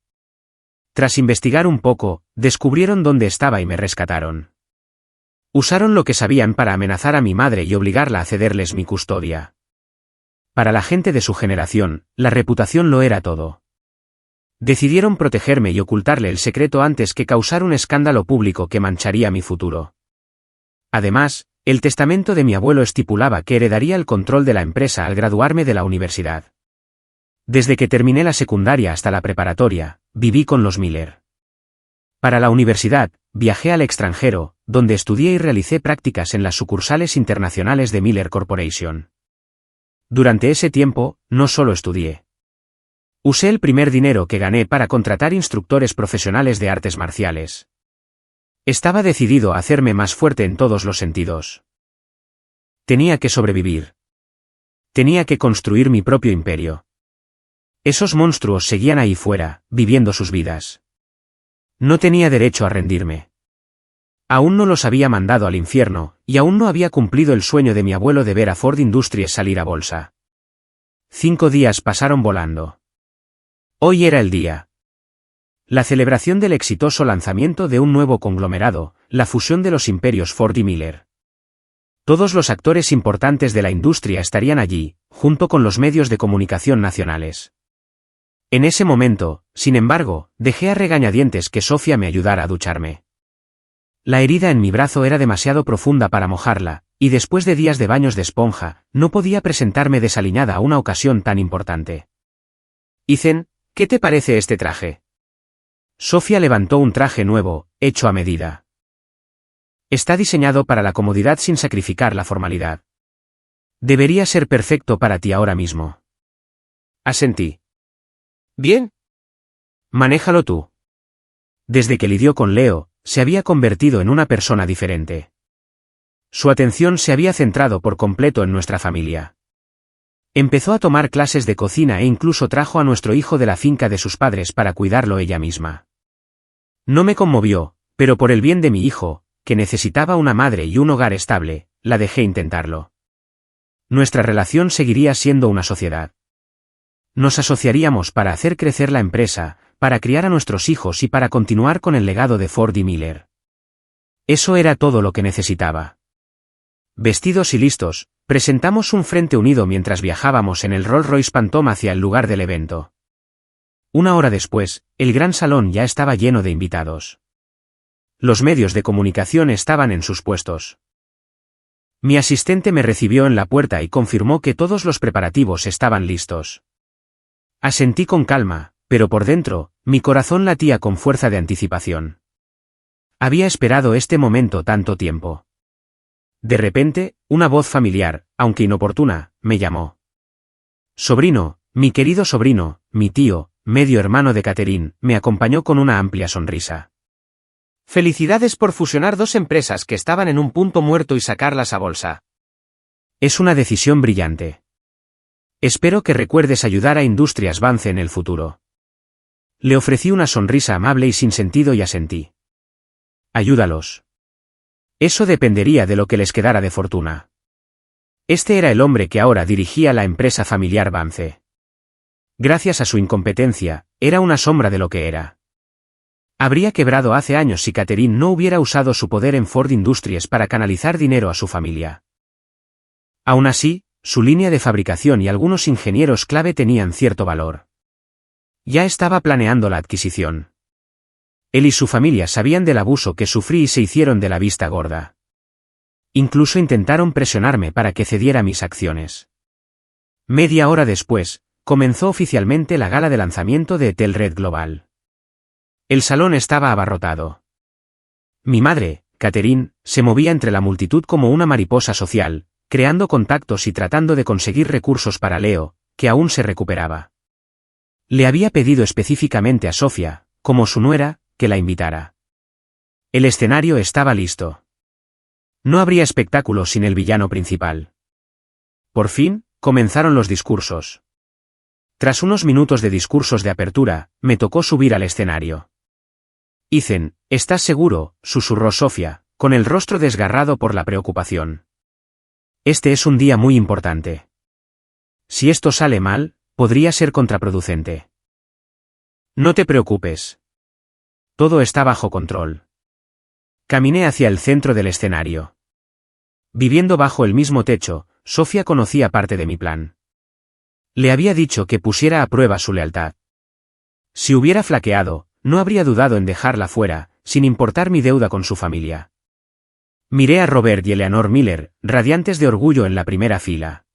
Tras investigar un poco, descubrieron dónde estaba y me rescataron. Usaron lo que sabían para amenazar a mi madre y obligarla a cederles mi custodia. Para la gente de su generación, la reputación lo era todo. Decidieron protegerme y ocultarle el secreto antes que causar un escándalo público que mancharía mi futuro. Además, el testamento de mi abuelo estipulaba que heredaría el control de la empresa al graduarme de la universidad. Desde que terminé la secundaria hasta la preparatoria, viví con los Miller. Para la universidad, viajé al extranjero, donde estudié y realicé prácticas en las sucursales internacionales de Miller Corporation. Durante ese tiempo, no solo estudié. Usé el primer dinero que gané para contratar instructores profesionales de artes marciales. Estaba decidido a hacerme más fuerte en todos los sentidos. Tenía que sobrevivir. Tenía que construir mi propio imperio. Esos monstruos seguían ahí fuera, viviendo sus vidas. No tenía derecho a rendirme. Aún no los había mandado al infierno, y aún no había cumplido el sueño de mi abuelo de ver a Ford Industries salir a bolsa. 5 días pasaron volando. Hoy era el día. La celebración del exitoso lanzamiento de un nuevo conglomerado, la fusión de los imperios Ford y Miller. Todos los actores importantes de la industria estarían allí, junto con los medios de comunicación nacionales. En ese momento, sin embargo, dejé a regañadientes que Sofía me ayudara a ducharme. La herida en mi brazo era demasiado profunda para mojarla, y después de días de baños de esponja, no podía presentarme desaliñada a una ocasión tan importante. Ethan, ¿qué te parece este traje? Sofía levantó un traje nuevo, hecho a medida. Está diseñado para la comodidad sin sacrificar la formalidad. Debería ser perfecto para ti ahora mismo. Asentí. Bien. Manéjalo tú. Desde que lidió con Leo, se había convertido en una persona diferente. Su atención se había centrado por completo en nuestra familia. Empezó a tomar clases de cocina e incluso trajo a nuestro hijo de la finca de sus padres para cuidarlo ella misma. No me conmovió, pero por el bien de mi hijo, que necesitaba una madre y un hogar estable, la dejé intentarlo. Nuestra relación seguiría siendo una sociedad. Nos asociaríamos para hacer crecer la empresa, para criar a nuestros hijos y para continuar con el legado de Ford y Miller. Eso era todo lo que necesitaba. Vestidos y listos, presentamos un frente unido mientras viajábamos en el Rolls-Royce Phantom hacia el lugar del evento. 1 hora después, el gran salón ya estaba lleno de invitados. Los medios de comunicación estaban en sus puestos. Mi asistente me recibió en la puerta y confirmó que todos los preparativos estaban listos. Asentí con calma, pero por dentro, mi corazón latía con fuerza de anticipación. Había esperado este momento tanto tiempo. De repente, una voz familiar, aunque inoportuna, me llamó. Sobrino, mi querido sobrino, mi tío, medio hermano de Catherine, me acompañó con una amplia sonrisa. Felicidades por fusionar 2 empresas que estaban en un punto muerto y sacarlas a bolsa. Es una decisión brillante. Espero que recuerdes ayudar a Industrias Vance en el futuro. Le ofrecí una sonrisa amable y sin sentido y asentí. Ayúdalos. Eso dependería de lo que les quedara de fortuna. Este era el hombre que ahora dirigía la empresa familiar Vance. Gracias a su incompetencia, era una sombra de lo que era. Habría quebrado hace años si Catherine no hubiera usado su poder en Ford Industries para canalizar dinero a su familia. Aún así, su línea de fabricación y algunos ingenieros clave tenían cierto valor. Ya estaba planeando la adquisición. Él y su familia sabían del abuso que sufrí y se hicieron de la vista gorda. Incluso intentaron presionarme para que cediera mis acciones. Media hora después, comenzó oficialmente la gala de lanzamiento de Etelred Global. El salón estaba abarrotado. Mi madre, Catherine, se movía entre la multitud como una mariposa social, creando contactos y tratando de conseguir recursos para Leo, que aún se recuperaba. Le había pedido específicamente a Sofía, como su nuera, que la invitara. El escenario estaba listo. No habría espectáculo sin el villano principal. Por fin, comenzaron los discursos. Tras unos minutos de discursos de apertura, me tocó subir al escenario. Ethan, ¿estás seguro?, susurró Sofía, con el rostro desgarrado por la preocupación. Este es un día muy importante. Si esto sale mal, podría ser contraproducente. No te preocupes. Todo está bajo control. Caminé hacia el centro del escenario. Viviendo bajo el mismo techo, Sofía conocía parte de mi plan. Le había dicho que pusiera a prueba su lealtad. Si hubiera flaqueado, no habría dudado en dejarla fuera, sin importar mi deuda con su familia. Miré a Robert y Eleanor Miller, radiantes de orgullo en la primera fila.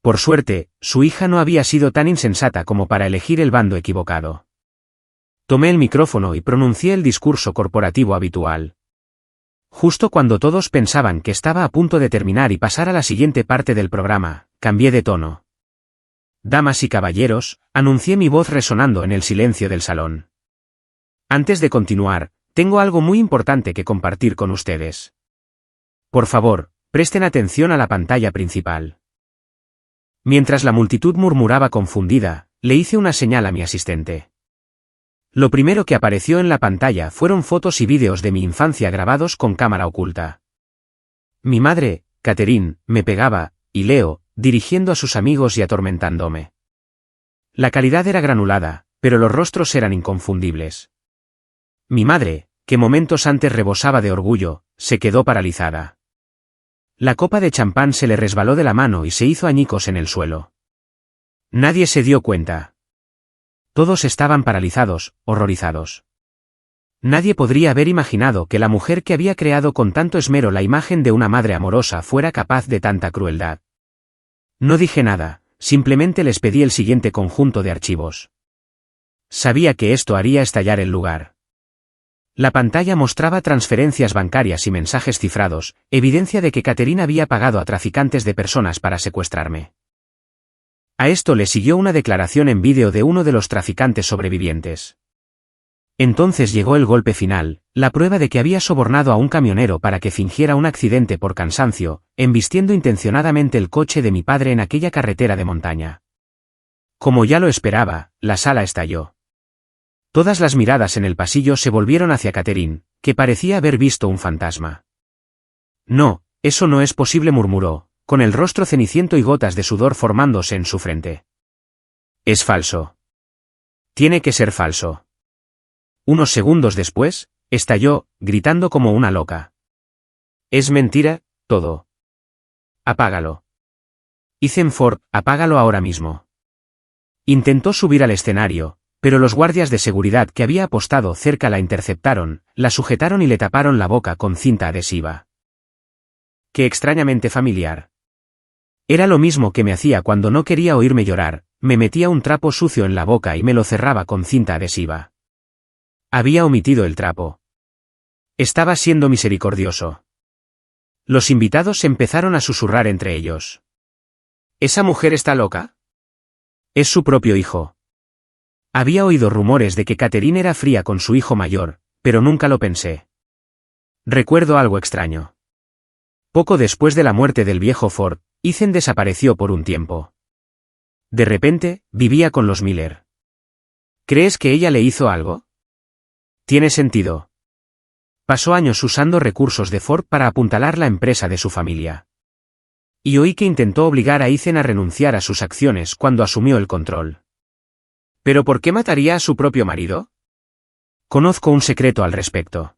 Por suerte, su hija no había sido tan insensata como para elegir el bando equivocado. Tomé el micrófono y pronuncié el discurso corporativo habitual. Justo cuando todos pensaban que estaba a punto de terminar y pasar a la siguiente parte del programa, cambié de tono. Damas y caballeros, anuncié mi voz resonando en el silencio del salón. Antes de continuar, tengo algo muy importante que compartir con ustedes. Por favor, presten atención a la pantalla principal. Mientras la multitud murmuraba confundida, le hice una señal a mi asistente. Lo primero que apareció en la pantalla fueron fotos y vídeos de mi infancia grabados con cámara oculta. Mi madre, Catherine, me pegaba, y Leo, dirigiendo a sus amigos y atormentándome. La calidad era granulada, pero los rostros eran inconfundibles. Mi madre, que momentos antes rebosaba de orgullo, se quedó paralizada. La copa de champán se le resbaló de la mano y se hizo añicos en el suelo. Nadie se dio cuenta. Todos estaban paralizados, horrorizados. Nadie podría haber imaginado que la mujer que había creado con tanto esmero la imagen de una madre amorosa fuera capaz de tanta crueldad. No dije nada, simplemente les pedí el siguiente conjunto de archivos. Sabía que esto haría estallar el lugar. La pantalla mostraba transferencias bancarias y mensajes cifrados, evidencia de que Catherine había pagado a traficantes de personas para secuestrarme. A esto le siguió una declaración en vídeo de uno de los traficantes sobrevivientes. Entonces llegó el golpe final, la prueba de que había sobornado a un camionero para que fingiera un accidente por cansancio, embistiendo intencionadamente el coche de mi padre en aquella carretera de montaña. Como ya lo esperaba, la sala estalló. Todas las miradas en el pasillo se volvieron hacia Catherine, que parecía haber visto un fantasma. No, eso no es posible, murmuró, con el rostro ceniciento y gotas de sudor formándose en su frente. Es falso. Tiene que ser falso. Unos segundos después, estalló, gritando como una loca. Es mentira, todo. Apágalo. Ethan Ford, apágalo ahora mismo. Intentó subir al escenario, pero los guardias de seguridad que había apostado cerca la interceptaron, la sujetaron y le taparon la boca con cinta adhesiva. Qué extrañamente familiar. Era lo mismo que me hacía cuando no quería oírme llorar, me metía un trapo sucio en la boca y me lo cerraba con cinta adhesiva. Había omitido el trapo. Estaba siendo misericordioso. Los invitados empezaron a susurrar entre ellos. ¿Esa mujer está loca? Es su propio hijo. Había oído rumores de que Catherine era fría con su hijo mayor, pero nunca lo pensé. Recuerdo algo extraño. Poco después de la muerte del viejo Ford, Ethan desapareció por un tiempo. De repente, vivía con los Miller. ¿Crees que ella le hizo algo? Tiene sentido. Pasó años usando recursos de Ford para apuntalar la empresa de su familia. Y oí que intentó obligar a Ethan a renunciar a sus acciones cuando asumió el control. ¿Pero por qué mataría a su propio marido? Conozco un secreto al respecto.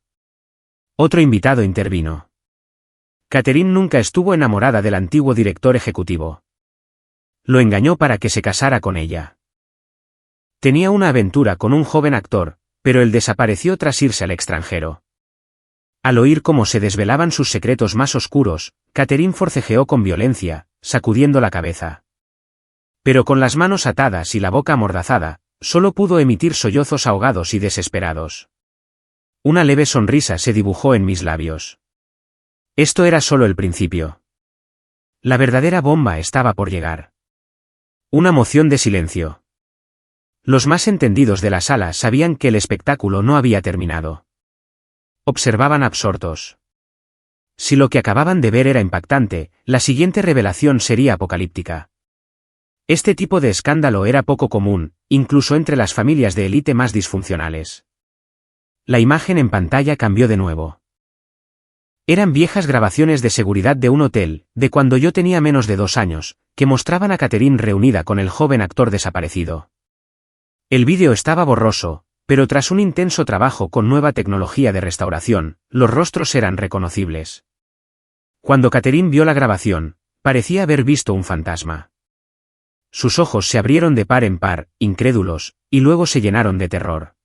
Otro invitado intervino. Catherine nunca estuvo enamorada del antiguo director ejecutivo. Lo engañó para que se casara con ella. Tenía una aventura con un joven actor, pero él desapareció tras irse al extranjero. Al oír cómo se desvelaban sus secretos más oscuros, Catherine forcejeó con violencia, sacudiendo la cabeza. Pero con las manos atadas y la boca amordazada, solo pudo emitir sollozos ahogados y desesperados. Una leve sonrisa se dibujó en mis labios. Esto era solo el principio. La verdadera bomba estaba por llegar. Una moción de silencio. Los más entendidos de la sala sabían que el espectáculo no había terminado. Observaban absortos. Si lo que acababan de ver era impactante, la siguiente revelación sería apocalíptica. Este tipo de escándalo era poco común, incluso entre las familias de élite más disfuncionales. La imagen en pantalla cambió de nuevo. Eran viejas grabaciones de seguridad de un hotel, de cuando yo tenía menos de 2 años, que mostraban a Catherine reunida con el joven actor desaparecido. El vídeo estaba borroso, pero tras un intenso trabajo con nueva tecnología de restauración, los rostros eran reconocibles. Cuando Catherine vio la grabación, parecía haber visto un fantasma. Sus ojos se abrieron de par en par, incrédulos, y luego se llenaron de terror.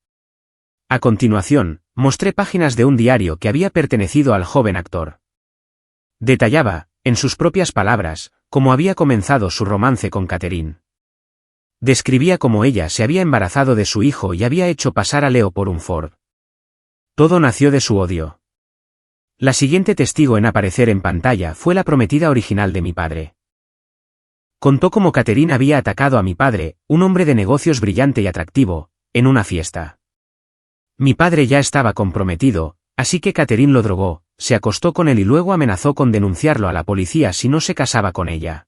A continuación, mostré páginas de un diario que había pertenecido al joven actor. Detallaba, en sus propias palabras, cómo había comenzado su romance con Catherine. Describía cómo ella se había embarazado de su hijo y había hecho pasar a Leo por un Ford. Todo nació de su odio. La siguiente testigo en aparecer en pantalla fue la prometida original de mi padre. Contó cómo Catherine había atacado a mi padre, un hombre de negocios brillante y atractivo, en una fiesta. Mi padre ya estaba comprometido, así que Catherine lo drogó, se acostó con él y luego amenazó con denunciarlo a la policía si no se casaba con ella.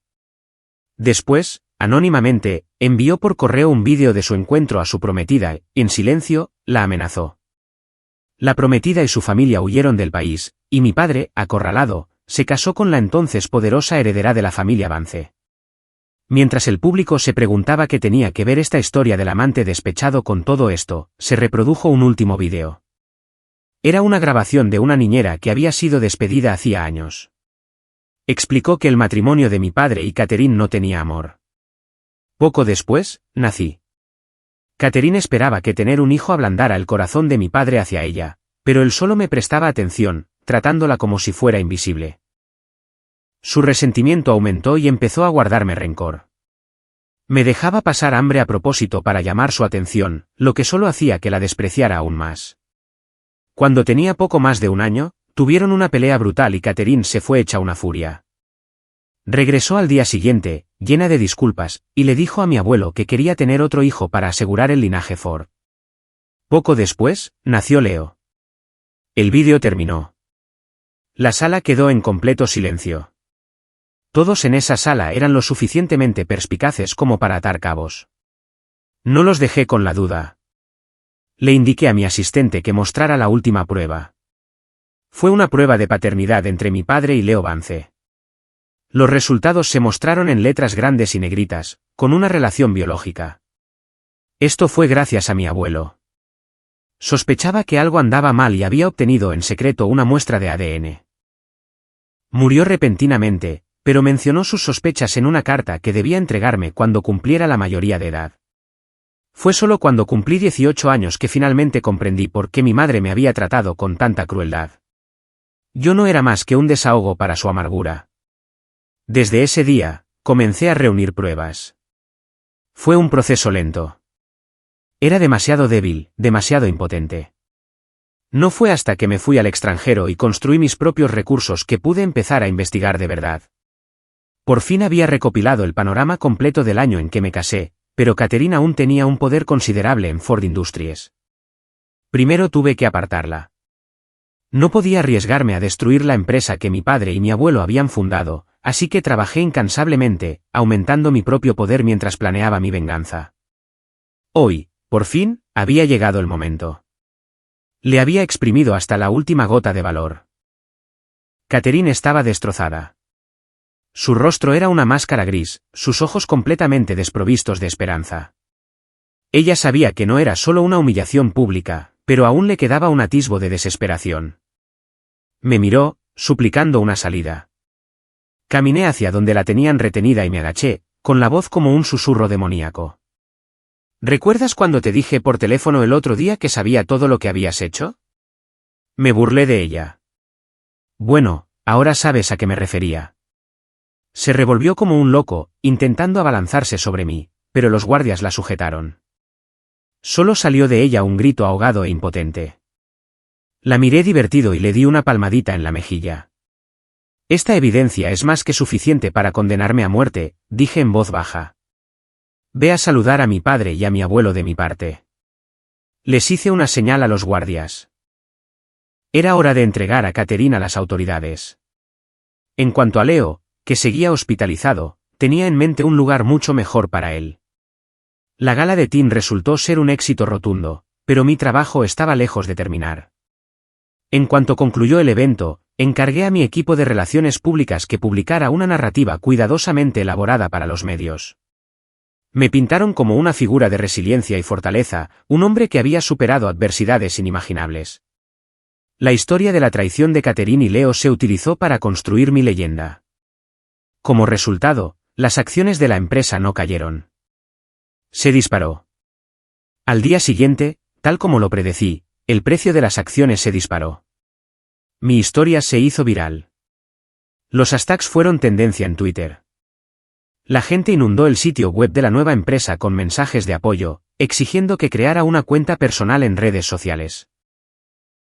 Después, anónimamente, envió por correo un vídeo de su encuentro a su prometida y, en silencio, la amenazó. La prometida y su familia huyeron del país, y mi padre, acorralado, se casó con la entonces poderosa heredera de la familia Vance. Mientras el público se preguntaba qué tenía que ver esta historia del amante despechado con todo esto, se reprodujo un último vídeo. Era una grabación de una niñera que había sido despedida hacía años. Explicó que el matrimonio de mi padre y Catherine no tenía amor. Poco después, nací. Catherine esperaba que tener un hijo ablandara el corazón de mi padre hacia ella, pero él solo me prestaba atención, tratándola como si fuera invisible. Su resentimiento aumentó y empezó a guardarme rencor. Me dejaba pasar hambre a propósito para llamar su atención, lo que solo hacía que la despreciara aún más. Cuando tenía poco más de 1 año, tuvieron una pelea brutal y Catherine se fue hecha una furia. Regresó al día siguiente, llena de disculpas, y le dijo a mi abuelo que quería tener otro hijo para asegurar el linaje Ford. Poco después, nació Leo. El vídeo terminó. La sala quedó en completo silencio. Todos en esa sala eran lo suficientemente perspicaces como para atar cabos. No los dejé con la duda. Le indiqué a mi asistente que mostrara la última prueba. Fue una prueba de paternidad entre mi padre y Leo Vance. Los resultados se mostraron en letras grandes y negritas, con una relación biológica. Esto fue gracias a mi abuelo. Sospechaba que algo andaba mal y había obtenido en secreto una muestra de ADN. Murió repentinamente, pero mencionó sus sospechas en una carta que debía entregarme cuando cumpliera la mayoría de edad. Fue solo cuando cumplí 18 años que finalmente comprendí por qué mi madre me había tratado con tanta crueldad. Yo no era más que un desahogo para su amargura. Desde ese día, comencé a reunir pruebas. Fue un proceso lento. Era demasiado débil, demasiado impotente. No fue hasta que me fui al extranjero y construí mis propios recursos que pude empezar a investigar de verdad. Por fin había recopilado el panorama completo del año en que me casé, pero Catherine aún tenía un poder considerable en Ford Industries. Primero tuve que apartarla. No podía arriesgarme a destruir la empresa que mi padre y mi abuelo habían fundado, así que trabajé incansablemente, aumentando mi propio poder mientras planeaba mi venganza. Hoy, por fin, había llegado el momento. Le había exprimido hasta la última gota de valor. Catherine estaba destrozada. Su rostro era una máscara gris, sus ojos completamente desprovistos de esperanza. Ella sabía que no era solo una humillación pública, pero aún le quedaba un atisbo de desesperación. Me miró, suplicando una salida. Caminé hacia donde la tenían retenida y me agaché, con la voz como un susurro demoníaco. ¿Recuerdas cuando te dije por teléfono el otro día que sabía todo lo que habías hecho? Me burlé de ella. Bueno, ahora sabes a qué me refería. Se revolvió como un loco, intentando abalanzarse sobre mí, pero los guardias la sujetaron. Solo salió de ella un grito ahogado e impotente. La miré divertido y le di una palmadita en la mejilla. Esta evidencia es más que suficiente para condenarme a muerte, dije en voz baja. Ve a saludar a mi padre y a mi abuelo de mi parte. Les hice una señal a los guardias. Era hora de entregar a Catherine a las autoridades. En cuanto a Leo, que seguía hospitalizado, tenía en mente un lugar mucho mejor para él. La gala de Teen resultó ser un éxito rotundo, pero mi trabajo estaba lejos de terminar. En cuanto concluyó el evento, encargué a mi equipo de relaciones públicas que publicara una narrativa cuidadosamente elaborada para los medios. Me pintaron como una figura de resiliencia y fortaleza, un hombre que había superado adversidades inimaginables. La historia de la traición de Catherine y Leo se utilizó para construir mi leyenda. Como resultado, las acciones de la empresa no cayeron. Se disparó. Al día siguiente, tal como lo predecí, el precio de las acciones se disparó. Mi historia se hizo viral. Los hashtags fueron tendencia en Twitter. La gente inundó el sitio web de la nueva empresa con mensajes de apoyo, exigiendo que creara una cuenta personal en redes sociales.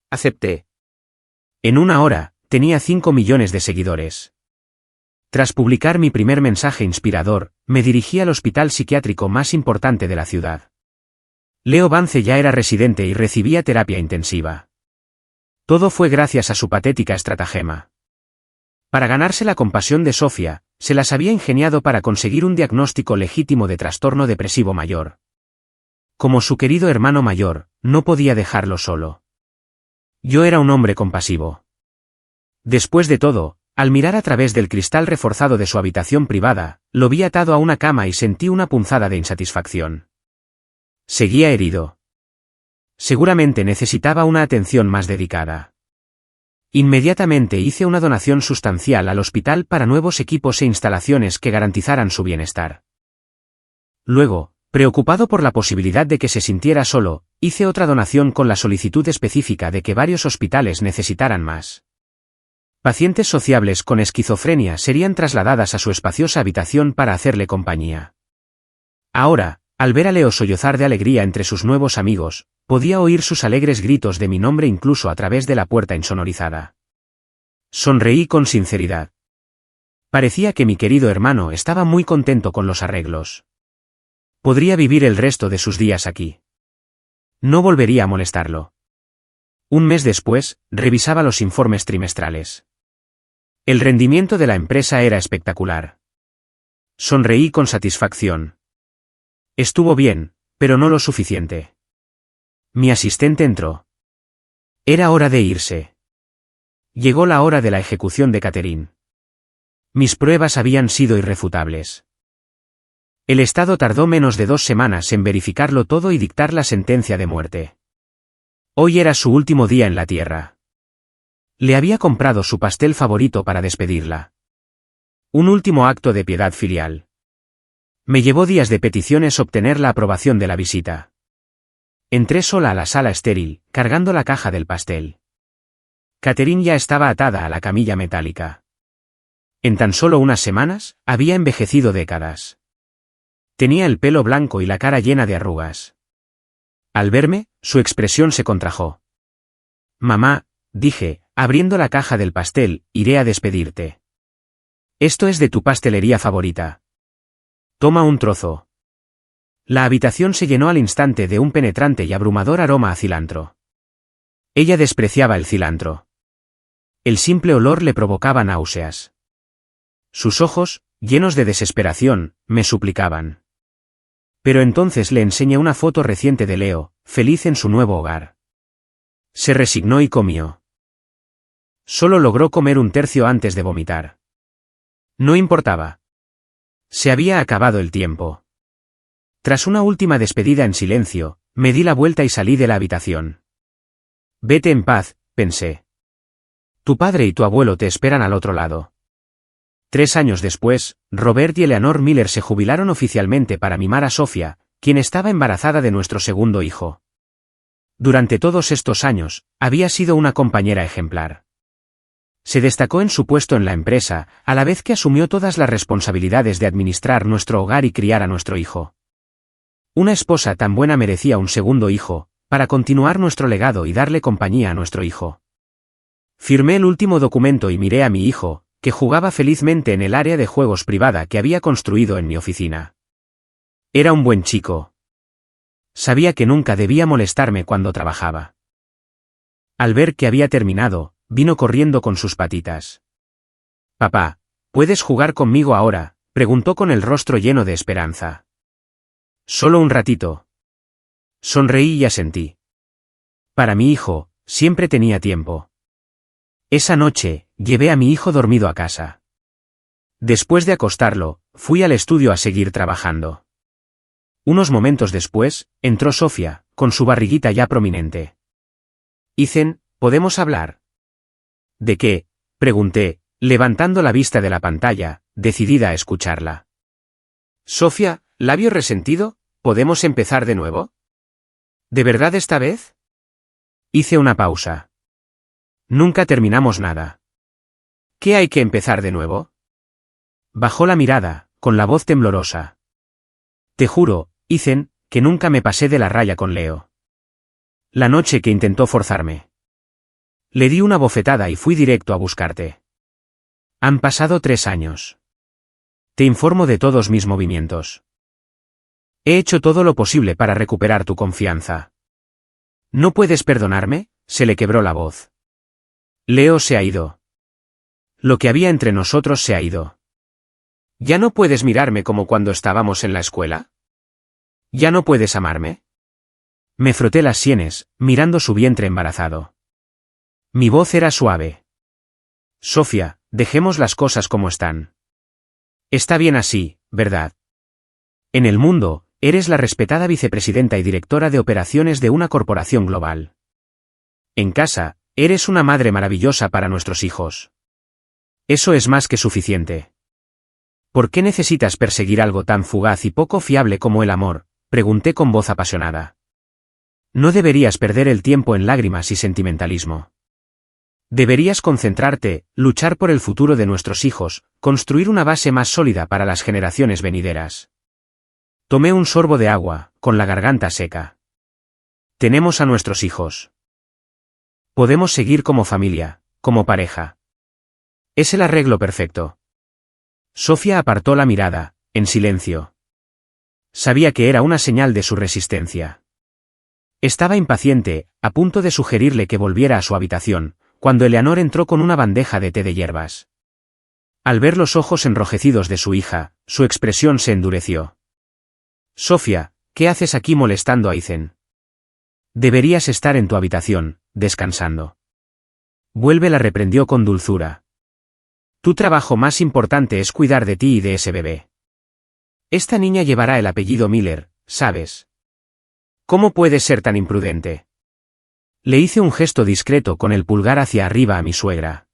Acepté. En una hora, tenía 5 millones de seguidores. Tras publicar mi primer mensaje inspirador, me dirigí al hospital psiquiátrico más importante de la ciudad. Leo Vance ya era residente y recibía terapia intensiva. Todo fue gracias a su patética estratagema. Para ganarse la compasión de Sofía, se las había ingeniado para conseguir un diagnóstico legítimo de trastorno depresivo mayor. Como su querido hermano mayor, no podía dejarlo solo. Yo era un hombre compasivo. Después de todo, al mirar a través del cristal reforzado de su habitación privada, lo vi atado a una cama y sentí una punzada de insatisfacción. Seguía herido. Seguramente necesitaba una atención más dedicada. Inmediatamente hice una donación sustancial al hospital para nuevos equipos e instalaciones que garantizaran su bienestar. Luego, preocupado por la posibilidad de que se sintiera solo, hice otra donación con la solicitud específica de que varios hospitales necesitaran más. Pacientes sociables con esquizofrenia serían trasladadas a su espaciosa habitación para hacerle compañía. Ahora, al ver a Leo sollozar de alegría entre sus nuevos amigos, podía oír sus alegres gritos de mi nombre incluso a través de la puerta insonorizada. Sonreí con sinceridad. Parecía que mi querido hermano estaba muy contento con los arreglos. Podría vivir el resto de sus días aquí. No volvería a molestarlo. Un mes después, revisaba los informes trimestrales. El rendimiento de la empresa era espectacular. Sonreí con satisfacción. Estuvo bien, pero no lo suficiente. Mi asistente entró. Era hora de irse. Llegó la hora de la ejecución de Catherine. Mis pruebas habían sido irrefutables. El Estado tardó menos de 2 semanas en verificarlo todo y dictar la sentencia de muerte. Hoy era su último día en la Tierra. Le había comprado su pastel favorito para despedirla. Un último acto de piedad filial. Me llevó días de peticiones obtener la aprobación de la visita. Entré sola a la sala estéril, cargando la caja del pastel. Catherine ya estaba atada a la camilla metálica. En tan solo unas semanas, había envejecido décadas. Tenía el pelo blanco y la cara llena de arrugas. Al verme, su expresión se contrajo. Mamá, dije, abriendo la caja del pastel, iré a despedirte. Esto es de tu pastelería favorita. Toma un trozo. La habitación se llenó al instante de un penetrante y abrumador aroma a cilantro. Ella despreciaba el cilantro. El simple olor le provocaba náuseas. Sus ojos, llenos de desesperación, me suplicaban. Pero entonces le enseñé una foto reciente de Leo, feliz en su nuevo hogar. Se resignó y comió. Solo logró comer un tercio antes de vomitar. No importaba. Se había acabado el tiempo. Tras una última despedida en silencio, me di la vuelta y salí de la habitación. Vete en paz, pensé. Tu padre y tu abuelo te esperan al otro lado. 3 años después, Robert y Eleanor Miller se jubilaron oficialmente para mimar a Sofía, quien estaba embarazada de nuestro segundo hijo. Durante todos estos años, había sido una compañera ejemplar. Se destacó en su puesto en la empresa, a la vez que asumió todas las responsabilidades de administrar nuestro hogar y criar a nuestro hijo. Una esposa tan buena merecía un segundo hijo, para continuar nuestro legado y darle compañía a nuestro hijo. Firmé el último documento y miré a mi hijo, que jugaba felizmente en el área de juegos privada que había construido en mi oficina. Era un buen chico. Sabía que nunca debía molestarme cuando trabajaba. Al ver que había terminado, vino corriendo con sus patitas. «Papá, ¿puedes jugar conmigo ahora?», preguntó con el rostro lleno de esperanza. «Solo un ratito». Sonreí y asentí. Para mi hijo, siempre tenía tiempo. Esa noche, llevé a mi hijo dormido a casa. Después de acostarlo, fui al estudio a seguir trabajando. Unos momentos después, entró Sofía, con su barriguita ya prominente. «Ethan, ¿podemos hablar?» «¿De qué?», pregunté, levantando la vista de la pantalla, decidida a escucharla. «Sofía, labio resentido, ¿podemos empezar de nuevo?» «¿De verdad esta vez?» Hice una pausa. Nunca terminamos nada. ¿Qué hay que empezar de nuevo? Bajó la mirada, con la voz temblorosa. Te juro, Ethan, que nunca me pasé de la raya con Leo. La noche que intentó forzarme. Le di una bofetada y fui directo a buscarte. Han pasado 3 años. Te informo de todos mis movimientos. He hecho todo lo posible para recuperar tu confianza. ¿No puedes perdonarme?, se le quebró la voz. Leo se ha ido. Lo que había entre nosotros se ha ido. ¿Ya no puedes mirarme como cuando estábamos en la escuela? ¿Ya no puedes amarme? Me froté las sienes, mirando su vientre embarazado. Mi voz era suave. Sofía, dejemos las cosas como están. Está bien así, ¿verdad? En el mundo, eres la respetada vicepresidenta y directora de operaciones de una corporación global. En casa, eres una madre maravillosa para nuestros hijos. Eso es más que suficiente. ¿Por qué necesitas perseguir algo tan fugaz y poco fiable como el amor?, pregunté con voz apasionada. No deberías perder el tiempo en lágrimas y sentimentalismo. Deberías concentrarte, luchar por el futuro de nuestros hijos, construir una base más sólida para las generaciones venideras. Tomé un sorbo de agua, con la garganta seca. Tenemos a nuestros hijos. Podemos seguir como familia, como pareja. Es el arreglo perfecto. Sofía apartó la mirada, en silencio. Sabía que era una señal de su resistencia. Estaba impaciente, a punto de sugerirle que volviera a su habitación, cuando Eleanor entró con una bandeja de té de hierbas. Al ver los ojos enrojecidos de su hija, su expresión se endureció. Sofía, ¿qué haces aquí molestando a Ethan? Deberías estar en tu habitación, descansando. Vuelve, la reprendió con dulzura. Tu trabajo más importante es cuidar de ti y de ese bebé. Esta niña llevará el apellido Miller, ¿sabes? ¿Cómo puedes ser tan imprudente? Le hice un gesto discreto con el pulgar hacia arriba a mi suegra.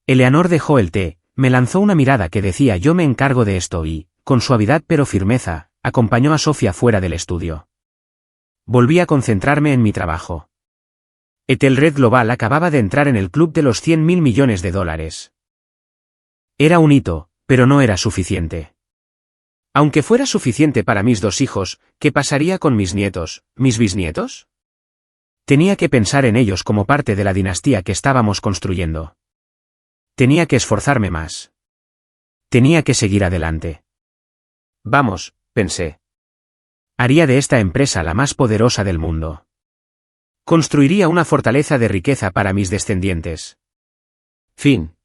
Eleanor dejó el té, me lanzó una mirada que decía yo me encargo de esto y, con suavidad pero firmeza, acompañó a Sofía fuera del estudio. Volví a concentrarme en mi trabajo. Etelred Global acababa de entrar en el club de los $100.000 millones. Era un hito, pero no era suficiente. Aunque fuera suficiente para mis 2 hijos, ¿qué pasaría con mis nietos, mis bisnietos? Tenía que pensar en ellos como parte de la dinastía que estábamos construyendo. Tenía que esforzarme más. Tenía que seguir adelante. Vamos, pensé. Haría de esta empresa la más poderosa del mundo. Construiría una fortaleza de riqueza para mis descendientes. Fin.